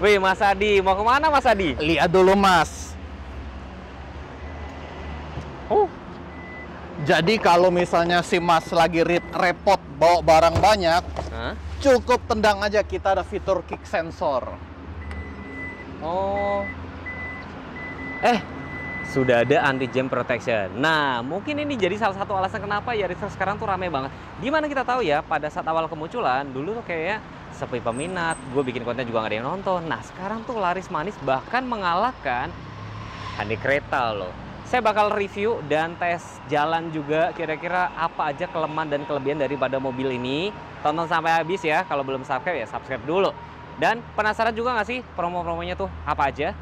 Wih, Mas Adi, mau kemana Mas Adi? Lihat dulu Mas. Jadi kalau misalnya si Mas lagi repot bawa barang banyak, cukup tendang aja, kita ada fitur kick sensor. Oh. Sudah ada anti jam protection. Nah, mungkin ini jadi salah satu alasan kenapa Yaris sekarang tuh rame banget. Gimana kita tahu ya, pada saat awal kemunculan, dulu tuh kayaknya sepi peminat, gue bikin konten juga nggak ada yang nonton. Nah, sekarang tuh laris manis, bahkan mengalahkan Hyundai Creta loh. Saya bakal review dan tes jalan juga kira-kira apa aja kelemahan dan kelebihan daripada mobil ini. Tonton sampai habis ya, kalau belum subscribe ya subscribe dulu. Dan penasaran juga nggak sih promo-promonya tuh apa aja?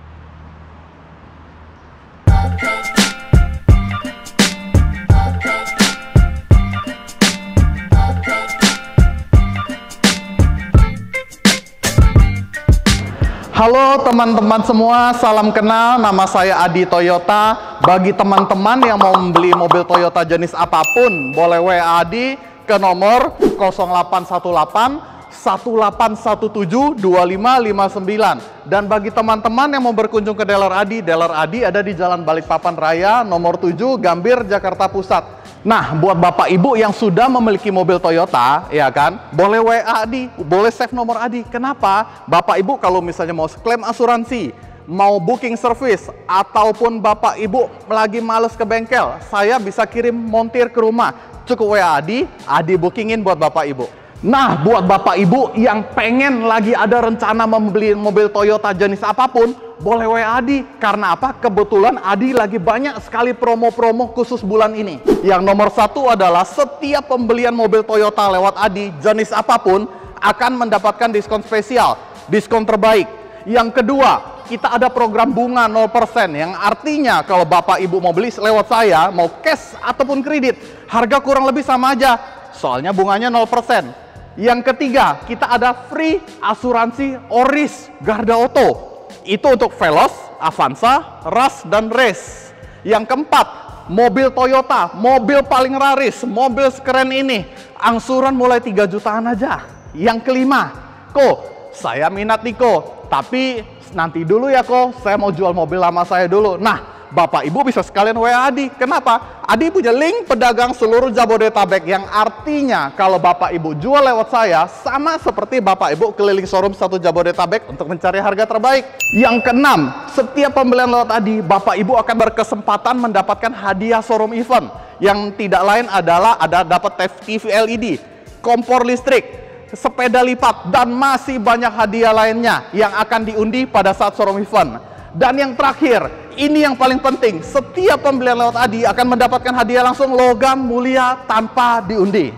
Halo teman-teman semua, salam kenal, nama saya Adi Toyota. Bagi teman-teman yang mau membeli mobil Toyota jenis apapun, boleh WA Adi ke nomor 0818 1817 2559. Dan bagi teman-teman yang mau berkunjung ke dealer Adi ada di Jalan Balikpapan Raya nomor 7 Gambir, Jakarta Pusat. Nah, buat Bapak Ibu yang sudah memiliki mobil Toyota, ya kan, boleh WA Adi, boleh save nomor Adi. Kenapa? Bapak Ibu kalau misalnya mau klaim asuransi, mau booking service, ataupun Bapak Ibu lagi males ke bengkel, saya bisa kirim montir ke rumah. Cukup WA Adi bookingin buat Bapak Ibu. Nah, buat Bapak Ibu yang pengen lagi ada rencana membeli mobil Toyota jenis apapun, boleh WA Adi. Karena apa? Kebetulan Adi lagi banyak sekali promo-promo khusus bulan ini. Yang nomor satu adalah setiap pembelian mobil Toyota lewat Adi jenis apapun akan mendapatkan diskon spesial, diskon terbaik. Yang kedua, kita ada program bunga 0%, yang artinya kalau Bapak Ibu mau beli lewat saya, mau cash ataupun kredit, harga kurang lebih sama aja, soalnya bunganya 0%. Yang ketiga, kita ada free asuransi Oris Garda Auto. Itu untuk Veloz, Avanza, Rush, dan Race. Yang keempat, mobil Toyota, mobil paling laris, mobil sekeren ini, angsuran mulai 3 jutaan aja. Yang kelima, saya minat nih tapi nanti dulu ya saya mau jual mobil lama saya dulu. Nah, Bapak Ibu bisa sekalian WA Adi. Kenapa? Adi punya link pedagang seluruh Jabodetabek, yang artinya kalau Bapak Ibu jual lewat saya, sama seperti Bapak Ibu keliling showroom satu Jabodetabek untuk mencari harga terbaik. Yang keenam, setiap pembelian lewat Adi, Bapak Ibu akan berkesempatan mendapatkan hadiah showroom event, yang tidak lain adalah dapat TV LED, kompor listrik, sepeda lipat, dan masih banyak hadiah lainnya yang akan diundi pada saat showroom event. Dan yang terakhir, ini yang paling penting, setiap pembelian lewat Adi akan mendapatkan hadiah langsung logam mulia tanpa diundi.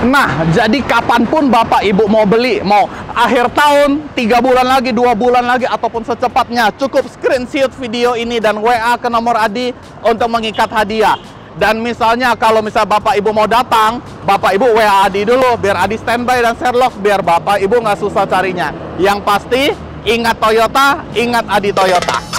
Nah, jadi kapanpun Bapak Ibu mau beli, mau akhir tahun, 3 bulan lagi, 2 bulan lagi, ataupun secepatnya, cukup screenshot video ini dan WA ke nomor Adi untuk mengikat hadiah. Dan misalnya kalau Bapak Ibu mau datang, Bapak Ibu WA Adi dulu, biar Adi standby dan Sherlock, biar Bapak Ibu nggak susah carinya. Yang pasti, ingat Toyota, ingat Adi Toyota.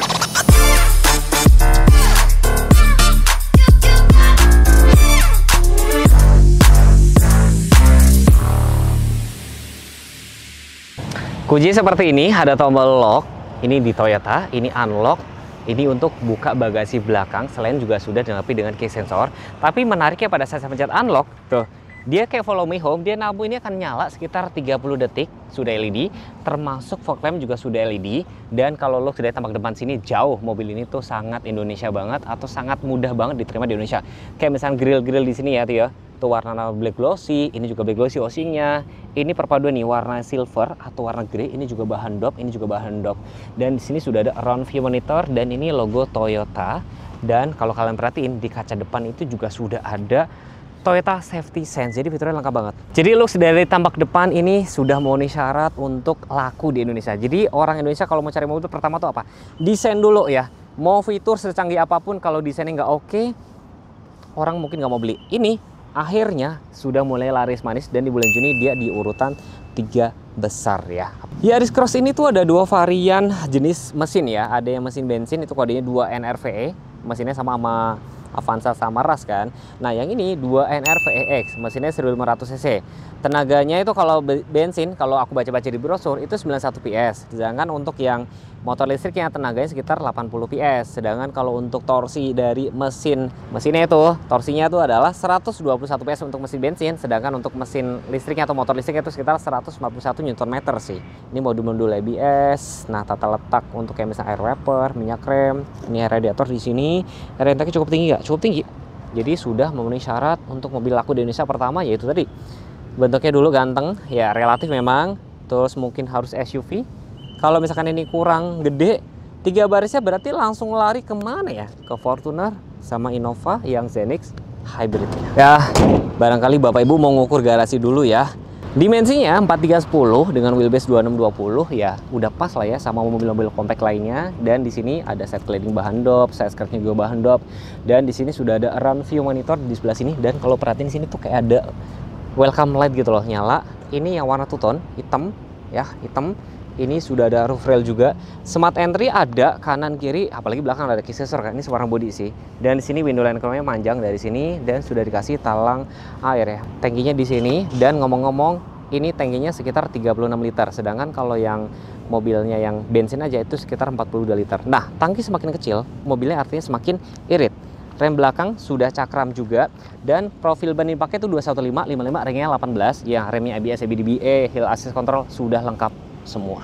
Kunci seperti ini, ada tombol lock, ini di Toyota, ini unlock, ini untuk buka bagasi belakang, selain juga sudah dilengkapi dengan key sensor. Tapi menariknya pada saat saya pencet unlock, tuh, dia kayak follow me home, dia lampu ini akan nyala sekitar 30 detik, sudah LED, termasuk fog lamp juga sudah LED. Dan kalau lo sudah tampak depan sini, jauh, mobil ini tuh sangat Indonesia banget, atau sangat mudah banget diterima di Indonesia. Kayak misalnya grill-grill di sini ya tuh ya. Tuh warna black glossy, ini juga black glossy osingnya. Ini perpaduan nih warna silver atau warna grey, ini juga bahan dop, ini juga bahan dop. Dan di sini sudah ada round view monitor dan ini logo Toyota. Dan kalau kalian perhatiin di kaca depan itu juga sudah ada Toyota Safety Sense, jadi fiturnya lengkap banget. Jadi look dari tampak depan ini sudah memenuhi syarat untuk laku di Indonesia. Jadi orang Indonesia kalau mau cari mobil pertama tuh apa? Desain dulu ya. Mau fitur secanggih apapun, kalau desainnya nggak oke, orang mungkin nggak mau beli. Ini akhirnya sudah mulai laris manis dan di bulan Juni dia di urutan 3 besar ya. Yaris Cross ini tuh ada 2 varian jenis mesin ya. Ada yang mesin bensin itu kodenya 2 NRVE, mesinnya sama Avanza sama Ras kan. Nah yang ini 2NR VEX, mesinnya 1500 cc. Tenaganya itu kalau bensin, kalau aku baca-baca di brosur itu 91 PS. Sedangkan untuk yang motor listriknya tenaganya sekitar 80 PS. Sedangkan kalau untuk torsi dari mesinnya itu, torsinya itu adalah 121 PS untuk mesin bensin. Sedangkan untuk mesin listriknya atau motor listriknya itu sekitar 141 Nm sih. Ini modul-modul ABS. Nah tata letak untuk kayak misalnya air wiper, minyak rem. Ini radiator di sini. Rentangnya cukup tinggi nggak? Cukup tinggi. Jadi sudah memenuhi syarat untuk mobil laku di Indonesia pertama, yaitu tadi. Bentuknya dulu ganteng, ya relatif memang. Terus mungkin harus SUV. Kalau misalkan ini kurang gede, 3 barisnya berarti langsung lari kemana ya? Ke Fortuner sama Innova yang Zenix Hybrid. Ya, barangkali Bapak Ibu mau ngukur garasi dulu ya. Dimensinya 4310 dengan wheelbase 2620 ya udah pas lah ya sama mobil-mobil compact lainnya. Dan di sini ada set cladding bahan dop, side skirtnya juga bahan dop. Dan di sini sudah ada run view monitor di sebelah sini. Dan kalau perhatiin di sini tuh kayak ada welcome light gitu loh nyala. Ini yang warna two tone, hitam ya, hitam. Ini sudah ada roof rail juga. Smart entry ada kanan kiri, apalagi belakang ada key sensor kan. Ini sewarna body sih. Dan di sini window line controlnya manjang dari sini dan sudah dikasih talang air ya. Tangkinya di sini dan ngomong-ngomong ini tangkinya sekitar 36 liter. Sedangkan kalau yang mobilnya yang bensin aja itu sekitar 42 liter. Nah, tangki semakin kecil, mobilnya artinya semakin irit. Rem belakang sudah cakram juga dan profil ban yang dipakai itu 215, 55, ringnya 18, yang remnya ABS, ABDBA, hill assist control sudah lengkap semua.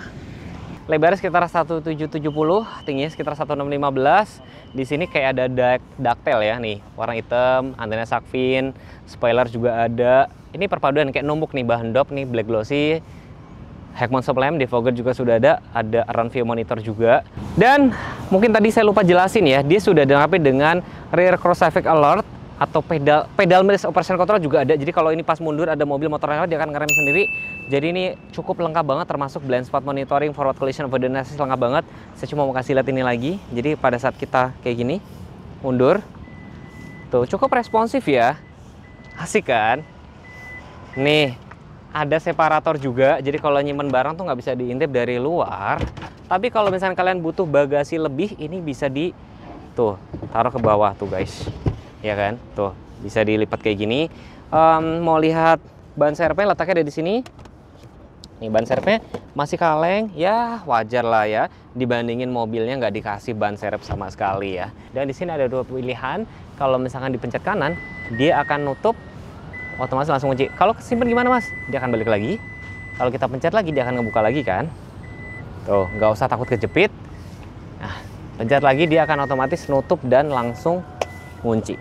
Lebarnya sekitar 1770, tingginya sekitar 1615. Di sini kayak ada ductile ya nih, warna hitam, antena shark fin, spoiler juga ada. Ini perpaduan kayak numbuk nih, bahan dop nih, black glossy. Head mount stop lamp, defogger juga sudah ada run view monitor juga. Dan mungkin tadi saya lupa jelasin ya, dia sudah dilengkapi dengan rear cross traffic alert atau pedal miss operation control juga ada. Jadi kalau ini pas mundur ada mobil motor lewat dia akan ngerem sendiri. Jadi ini cukup lengkap banget, termasuk blind spot monitoring, forward collision avoidance assist lengkap banget. Saya cuma mau kasih lihat ini lagi. Jadi pada saat kita kayak gini mundur tuh cukup responsif ya, asik kan. Nih ada separator juga, jadi kalau nyimpen barang tuh nggak bisa diintip dari luar. Tapi kalau misalnya kalian butuh bagasi lebih, ini bisa tuh taruh ke bawah tuh guys, ya kan? Tuh bisa dilipat kayak gini. Mau lihat ban serepnya letaknya ada di sini. Nih ban serepnya masih kaleng, ya wajar lah ya. Dibandingin mobilnya nggak dikasih ban serep sama sekali ya. Dan di sini ada dua pilihan. Kalau misalkan dipencet kanan, dia akan nutup, otomatis langsung kunci. Kalau simpen gimana mas? Dia akan balik lagi. Kalau kita pencet lagi dia akan ngebuka lagi kan. Tuh nggak usah takut kejepit. Nah, pencet lagi dia akan otomatis nutup dan langsung kunci.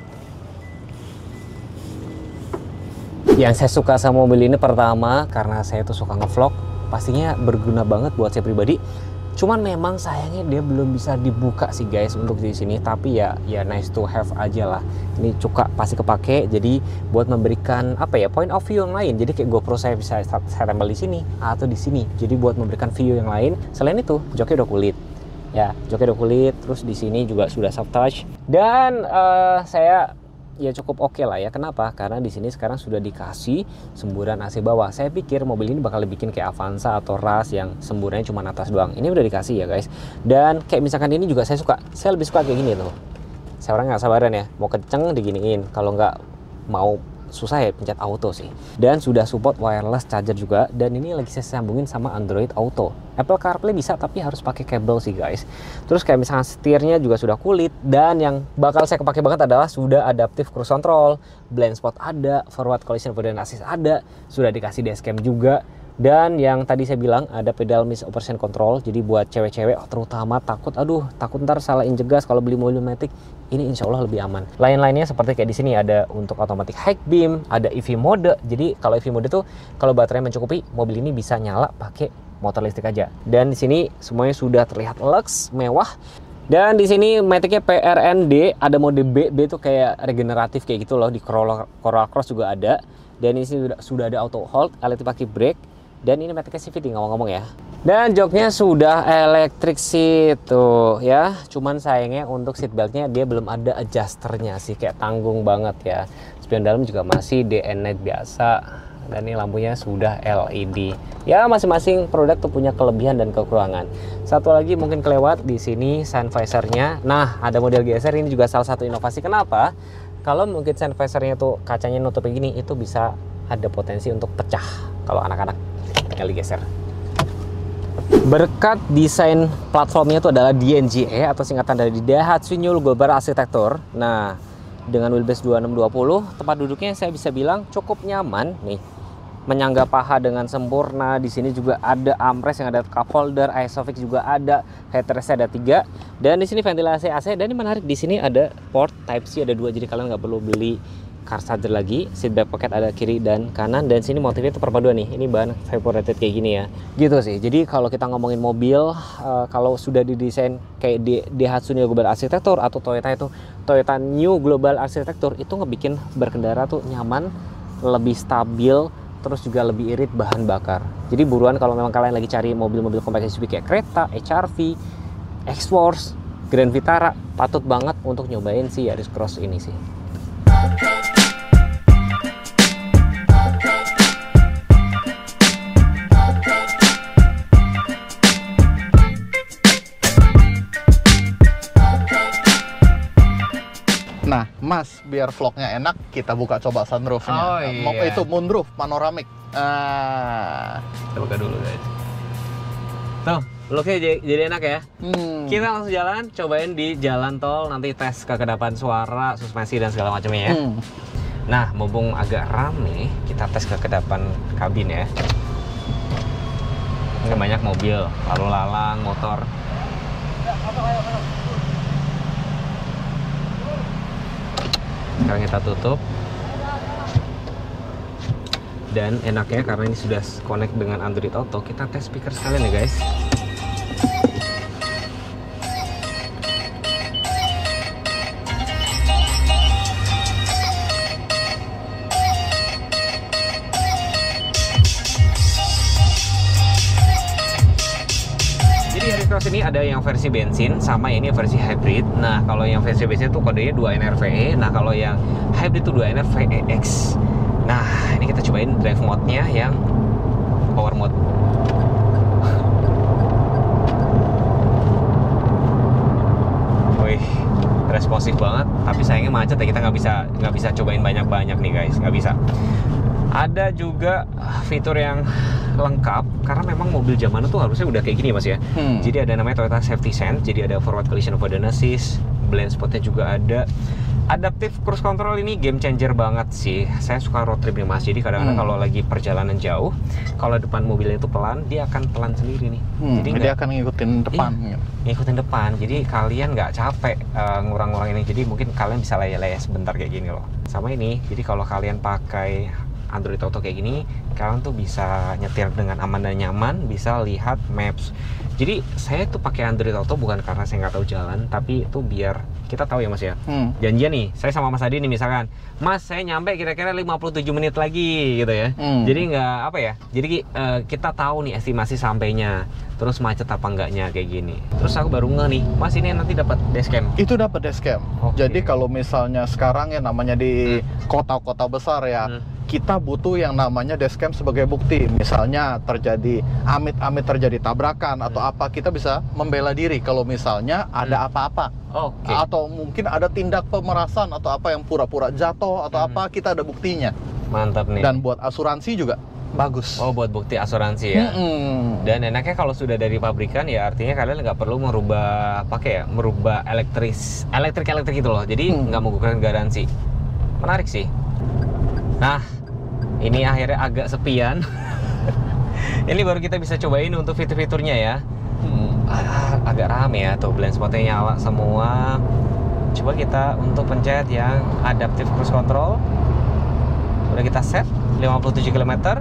Yang saya suka sama mobil ini pertama karena saya tuh suka ngevlog, pastinya berguna banget buat saya pribadi. Cuman memang sayangnya dia belum bisa dibuka sih guys untuk di sini, tapi ya nice to have aja lah. Ini cuka pasti kepake, jadi buat memberikan apa ya, point of view yang lain. Jadi kayak GoPro saya bisa saya tempel di sini atau di sini. Jadi buat memberikan view yang lain. Selain itu, joknya udah kulit. Ya, joknya udah kulit, terus di sini juga sudah soft touch. Dan saya ya cukup oke lah ya. Kenapa? Karena di sini sekarang sudah dikasih semburan AC bawah. Saya pikir mobil ini bakal dibikin kayak Avanza atau Ras yang semburannya cuma atas doang. Ini udah dikasih ya guys. Dan kayak misalkan ini juga saya suka. Saya lebih suka kayak gini tuh. Saya orang nggak sabaran ya. Mau kenceng diginiin. Kalau nggak mau susah ya pencet auto sih. Dan sudah support wireless charger juga. Dan ini lagi saya sambungin sama Android Auto. Apple CarPlay bisa tapi harus pakai kabel sih guys. Terus kayak misalnya setirnya juga sudah kulit. Dan yang bakal saya kepake banget adalah sudah adaptive cruise control, blind spot ada, forward collision avoidance assist ada, sudah dikasih dashcam juga. Dan yang tadi saya bilang ada pedal miss operation control. Jadi buat cewek-cewek terutama takut ntar salah injek gas kalau beli mobil matic, ini insya Allah lebih aman. Lain-lainnya seperti kayak di sini ada untuk automatic high beam, ada EV mode. Jadi kalau EV mode tuh kalau baterainya mencukupi, mobil ini bisa nyala pakai motor listrik aja. Dan di sini semuanya sudah terlihat lux, mewah. Dan di sini maticnya PRND, ada mode B itu kayak regeneratif kayak gitu loh. Di Corolla Cross juga ada. Dan ini sudah ada auto hold, electric pakai brake. Dan ini maticnya CVT ngomong-ngomong ya. Dan joknya sudah electric seat tuh ya. Cuman sayangnya untuk seat beltnya dia belum ada adjusternya sih, kayak tanggung banget ya. Spion dalam juga masih DN Night biasa. dan ini lampunya sudah LED. Ya, masing-masing produk tuh punya kelebihan dan kekurangan. Satu lagi mungkin kelewat di sini sun visor-nya. Nah, ada model geser, ini juga salah satu inovasi. Kenapa? Kalau mungkin sun visor-nya tuh kacanya nutup begini, itu bisa ada potensi untuk pecah kalau anak-anak tinggal digeser. Berkat desain platformnya itu adalah DNGA atau singkatan dari Daihatsu New Global Architecture. Nah, dengan wheelbase 2620, tempat duduknya saya bisa bilang cukup nyaman nih. Menyangga paha dengan sempurna. Di sini juga ada armrest yang ada cup holder, ISOFIX juga ada, headrest ada 3. Dan di sini ventilasi AC, dan ini menarik, di sini ada port Type C ada 2, jadi kalian nggak perlu beli car charger lagi. Seat back pocket ada kiri dan kanan, dan sini motifnya itu perpaduan nih. Ini bahan vaporated kayak gini ya. Gitu sih. Jadi kalau kita ngomongin mobil, kalau sudah didesain kayak Daihatsu New Global Architecture atau Toyota itu Toyota New Global Architecture, itu ngebikin berkendara tuh nyaman, lebih stabil, terus juga lebih irit bahan bakar. Jadi buruan kalau memang kalian lagi cari mobil-mobil compact SUV kayak Creta, HR-V, X-Force, Grand Vitara, patut banget untuk nyobain si Yaris Cross ini sih. Nah, Mas, biar vlognya enak, kita buka coba sunroofnya. Oh, iya. Itu moonroof, panoramik. Kita buka dulu guys. Tuh, looknya jadi enak ya. Kita langsung jalan, cobain di jalan tol, nanti tes kekedapan suara, suspensi dan segala macamnya ya. Nah, mumpung agak rame, kita tes kekedapan kabin ya. Ini banyak mobil, lalu lalang, motor. Sekarang kita tutup. Dan enaknya karena ini sudah connect dengan Android Auto, kita tes speaker sekalian ya guys. Jadi Yaris Cross ini ada yang versi bensin sama ini yang versi hybrid. Nah, kalau yang versi bensin itu kodenya 2NRVE. Nah, kalau yang hybrid itu 2NRVEX. Nah, ini kita cobain drive mode-nya yang power mode. Wih, responsif banget. Tapi sayangnya macet ya, kita nggak bisa cobain banyak-banyak nih guys, nggak bisa. Ada juga fitur yang lengkap karena memang mobil zaman itu harusnya udah kayak gini ya mas ya. Jadi ada namanya Toyota Safety Sense, jadi ada forward collision avoidance assist, blind spotnya juga ada. Adaptive cruise control ini game changer banget sih. Saya suka road trip nih mas. Jadi kadang-kadang kalau lagi perjalanan jauh, kalau depan mobilnya itu pelan, dia akan pelan sendiri nih. Jadi dia akan ngikutin depan. Iya, ngikutin depan. Jadi kalian nggak capek ngurang-ngurang ini. Jadi mungkin kalian bisa laya-laya sebentar kayak gini loh. Sama ini. Jadi kalau kalian pakai Android Auto kayak gini, kalian tuh bisa nyetir dengan aman dan nyaman, bisa lihat maps. Jadi saya tuh pakai Android Auto bukan karena saya nggak tahu jalan, tapi itu biar kita tahu ya mas ya. Janjian nih, saya sama Mas Adi nih misalkan, Mas saya nyampe kira-kira 57 menit lagi gitu ya. Jadi nggak apa ya, jadi kita tahu nih estimasi sampainya, terus macet apa enggaknya kayak gini. Terus aku baru nge nih, Mas ini nanti dapat dashcam. Itu dapat dashcam. Jadi kalau misalnya sekarang ya namanya di kota-kota besar ya, kita butuh yang namanya dashcam sebagai bukti. Misalnya terjadi amit-amit terjadi tabrakan atau apa, kita bisa membela diri kalau misalnya ada apa-apa. Atau mungkin ada tindak pemerasan atau apa yang pura-pura jatuh atau apa, kita ada buktinya. Mantap nih. Dan buat asuransi juga bagus. Oh, buat bukti asuransi ya. Dan enaknya kalau sudah dari pabrikan ya artinya kalian nggak perlu merubah merubah elektrik gitu loh. Jadi nggak menggugurkan garansi. Menarik sih. Nah, ini akhirnya agak sepian. Ini baru kita bisa cobain untuk fitur-fiturnya ya. Agak rame ya, tuh blind spotnya nyala semua. Coba kita untuk pencet yang adaptive cruise control. Udah kita set 57 km.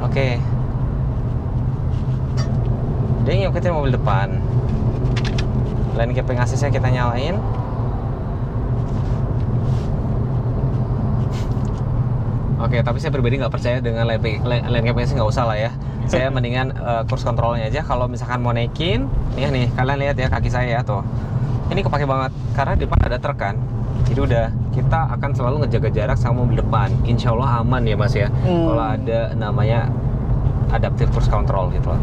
Oke. Dia ngikutin mobil depan. Lane keeping assist-nya kita nyalain. Oke, tapi saya pribadi nggak percaya dengan lane keeping assist, nggak usah lah ya. Saya mendingan cruise controlnya aja. Kalau misalkan mau naikin, nih kalian lihat ya kaki saya ya tuh. Ini kepake banget karena di depan ada truk kan. Jadi sudah kita akan selalu ngejaga jarak sama mobil depan. Insya Allah aman ya Mas ya. Kalau ada namanya adaptive cruise control gitu loh.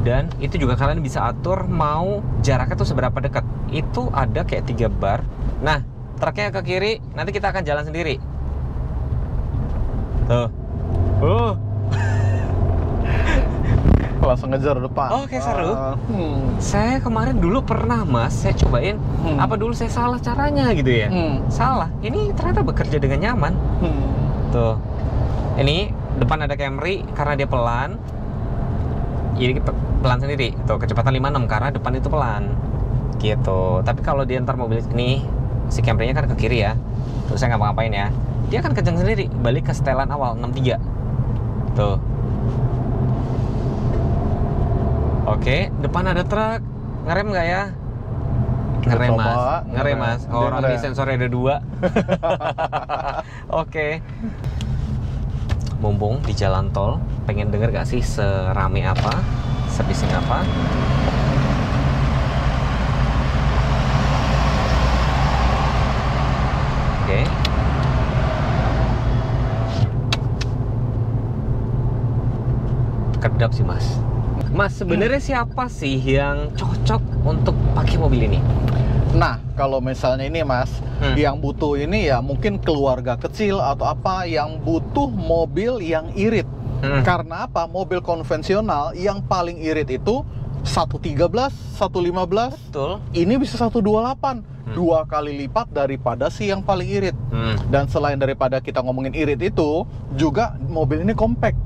Dan itu juga kalian bisa atur mau jaraknya tuh seberapa dekat. Itu ada kayak 3 bar. Nah, truknya ke kiri, nanti kita akan jalan sendiri. Tuh. Langsung ngejar depan. Oke, seru. Saya kemarin dulu pernah Mas, saya cobain. Apa dulu saya salah caranya gitu ya? Salah. Ini ternyata bekerja dengan nyaman. Tuh. Ini depan ada Camry karena dia pelan. Jadi pelan sendiri. Tuh, kecepatan 56 karena depan itu pelan. Gitu. Tapi kalau dia ntar mobil ini si Camry-nya kan ke kiri ya. Terus saya nggak ngapain ya. Dia akan kenceng sendiri, balik ke setelan awal 63. Tuh. Oke, depan ada truk. Ngerem nggak ya? Ngerem Mas. Ngerem Mas. Orang di sensornya ada 2. Oke. Mumpung di jalan tol, pengen denger gak sih serame apa, sebising apa? Oke. Kedap sih Mas. Mas, sebenarnya siapa sih yang cocok untuk pakai mobil ini? Nah, kalau misalnya ini Mas, yang butuh ini ya mungkin keluarga kecil atau apa yang butuh mobil yang irit. Karena apa? Mobil konvensional yang paling irit itu 113, 115. Betul. Ini bisa 128. 2 kali lipat daripada si yang paling irit. Dan selain daripada kita ngomongin irit itu, juga mobil ini compact.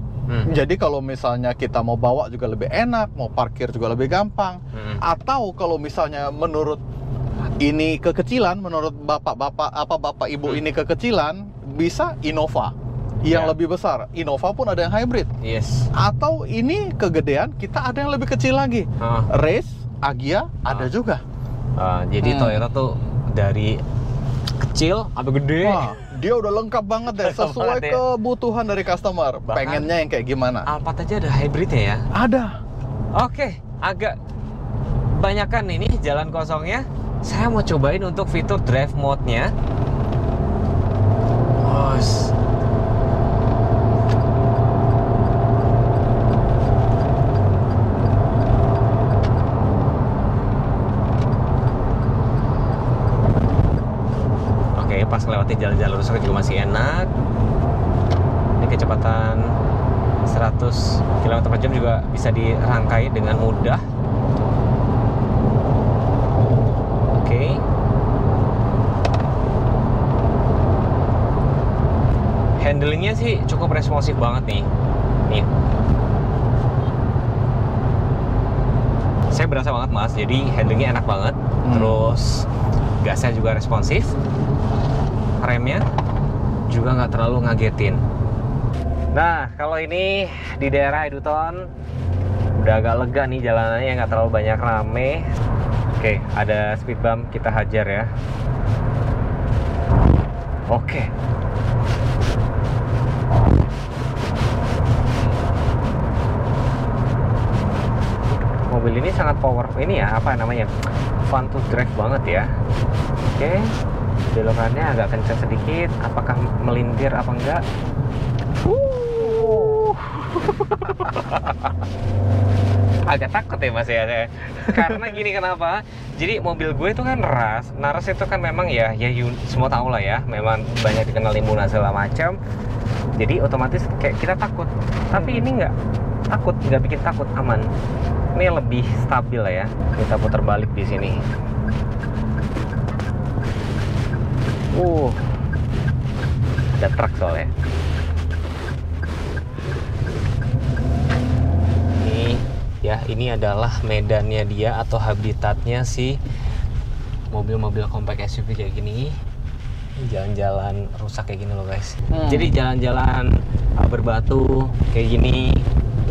Jadi kalau misalnya kita mau bawa juga lebih enak, mau parkir juga lebih gampang. Atau kalau misalnya menurut ini kekecilan, menurut bapak ibu ini kekecilan, bisa Innova yang lebih besar. Innova pun ada yang hybrid. Yes. Atau ini kegedean, kita ada yang lebih kecil lagi. Race, Agya ada juga. Jadi Toyota tuh dari kecil sampai gede. Wah, dia udah lengkap banget deh, sesuai kebutuhan dari customer. Bahkan pengennya yang kayak gimana? Alphard aja ada hybridnya ya? Ada. Oke, agak banyakan ini jalan kosongnya. Saya mau cobain untuk fitur drive mode-nya. Pas ngelewatin jalan-jalan rusak juga masih enak. Ini kecepatan 100 km/jam juga bisa dirangkai dengan mudah. Oke. Handlingnya sih cukup responsif banget nih. Nih. Saya berasa banget Mas, jadi handlingnya enak banget. Terus gasnya juga responsif. Remnya juga nggak terlalu ngagetin. Nah, kalau ini di daerah Eduton udah agak lega nih jalanannya, nggak terlalu banyak rame. Oke, ada speed bump, kita hajar ya. Oke. Mobil ini sangat power, ini ya, apa namanya, fun to drive banget ya. Oke. Belokannya agak kencang sedikit, apakah melintir apa enggak? Agak takut ya Mas ya saya. Karena gini, kenapa? Jadi mobil gue itu kan ras. Nah, ras itu kan memang ya semua tahu lah ya, memang banyak dikenal limunan segala macam. Jadi otomatis kayak kita takut. Tapi ini enggak takut, nggak bikin takut, aman. Ini lebih stabil lah ya. Kita putar balik di sini. Ada truk soalnya. Ini ya, ini adalah medannya dia atau habitatnya si mobil-mobil compact SUV kayak gini. Jalan-jalan rusak kayak gini loh guys. Jadi jalan-jalan berbatu kayak gini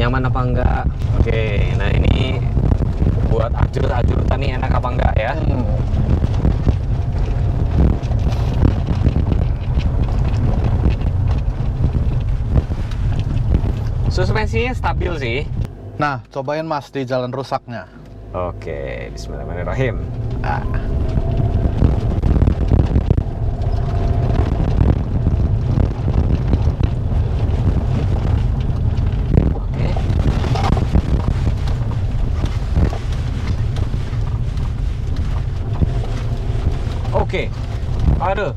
nyaman apa enggak? Oke, nah ini buat ajur-ajuran nih enak apa enggak ya? Suspensinya stabil sih. Nah, cobain Mas di jalan rusaknya. Oke, bismillahirrahmanirrahim. Oke. Aduh.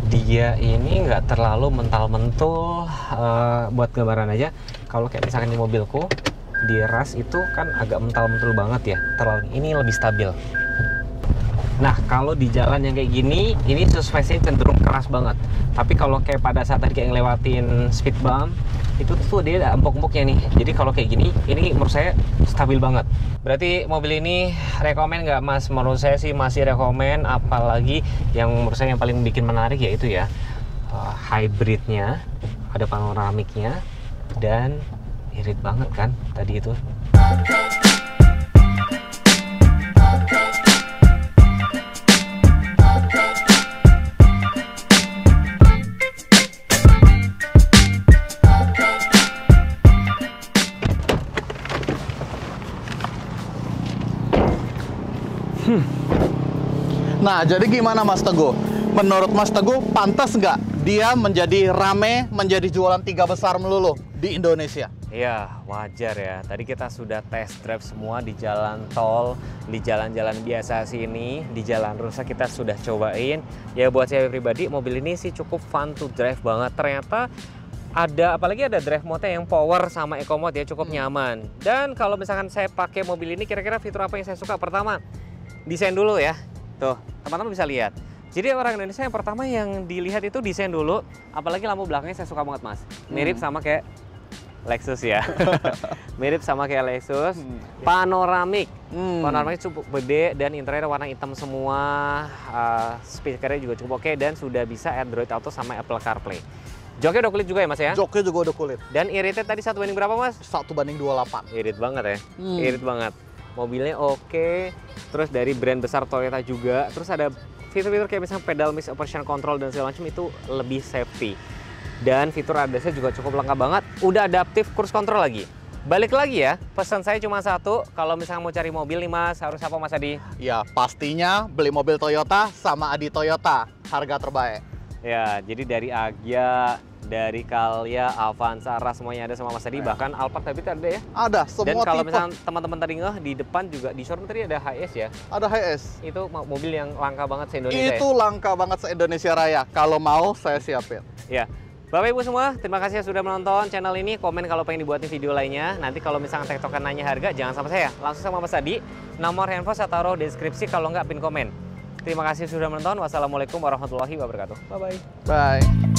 Dia ini nggak terlalu mental-mentul, buat gambaran aja. Kalau kayak misalkan di mobilku, di ras itu kan agak mental-mentul banget ya. Terlalu ini lebih stabil. Nah, kalau di jalan yang kayak gini, ini suspensinya cenderung keras banget. Tapi kalau kayak pada saat tadi kayak ngelewatin speed bump, itu tuh dia ada empuk-empuknya nih. Jadi kalau kayak gini, ini menurut saya stabil banget. Berarti mobil ini rekomen nggak Mas? Menurut saya sih masih rekomen, apalagi yang menurut saya yang paling bikin menarik yaitu ya hybridnya, ada panoramiknya, dan irit banget kan tadi itu. Nah, jadi gimana Mas Teguh? Menurut Mas Teguh, pantas nggak dia menjadi rame, menjadi jualan 3 besar melulu di Indonesia? Iya, wajar ya. Tadi kita sudah test drive semua di jalan tol, di jalan-jalan biasa sini, di jalan rusak kita sudah cobain. Ya buat saya pribadi, mobil ini sih cukup fun to drive banget. Ternyata ada, apalagi ada drive mode yang power sama eco mode ya, cukup nyaman. Dan kalau misalkan saya pakai mobil ini, kira-kira fitur apa yang saya suka? Pertama, desain dulu ya. Tuh, teman-teman bisa lihat. Jadi orang Indonesia yang pertama yang dilihat itu desain dulu, apalagi lampu belakangnya saya suka banget Mas. Mirip sama kayak Lexus ya. Mirip sama kayak Lexus. Panoramik. Panoramiknya cukup gede dan interior warna hitam semua. Speakernya juga cukup oke dan sudah bisa Android Auto sama Apple CarPlay. Joknya udah kulit juga ya Mas ya? Joknya juga udah kulit. Dan iritnya tadi 1 banding berapa Mas? 1:28. Irit banget ya. Irit banget. Mobilnya oke, terus dari brand besar Toyota juga, terus ada fitur-fitur kayak misalnya pedal miss operation control dan segala macam itu lebih safety. Dan fitur ADAS-nya juga cukup lengkap banget, udah adaptif cruise control lagi. Balik lagi ya, pesan saya cuma satu, kalau misalnya mau cari mobil nih Mas, harus apa Mas Adi? Ya, pastinya beli mobil Toyota sama Adi Toyota, harga terbaik. Ya, jadi dari Agya, dari Calya, Avanza, Ras, semuanya ada sama Mas Adi, bahkan Alphard Hybrid ada ya? Ada, semua Dan kalau tipe. misalnya teman-teman tadi di depan juga di showroom tadi ada HS ya? Ada HS. Itu mobil yang langka banget se-Indonesia Itu langka banget se-Indonesia Raya. Kalau mau, saya siapin. ya. Bapak Ibu semua, terima kasih sudah menonton channel ini. Komen kalau pengen dibuatin video lainnya. Nanti kalau misalnya tektokan nanya harga, jangan sama saya. Langsung sama Mas Adi. Nomor handphone saya taruh di deskripsi, kalau nggak pin komen. Terima kasih sudah menonton. Wassalamualaikum warahmatullahi wabarakatuh. Bye-bye. Bye.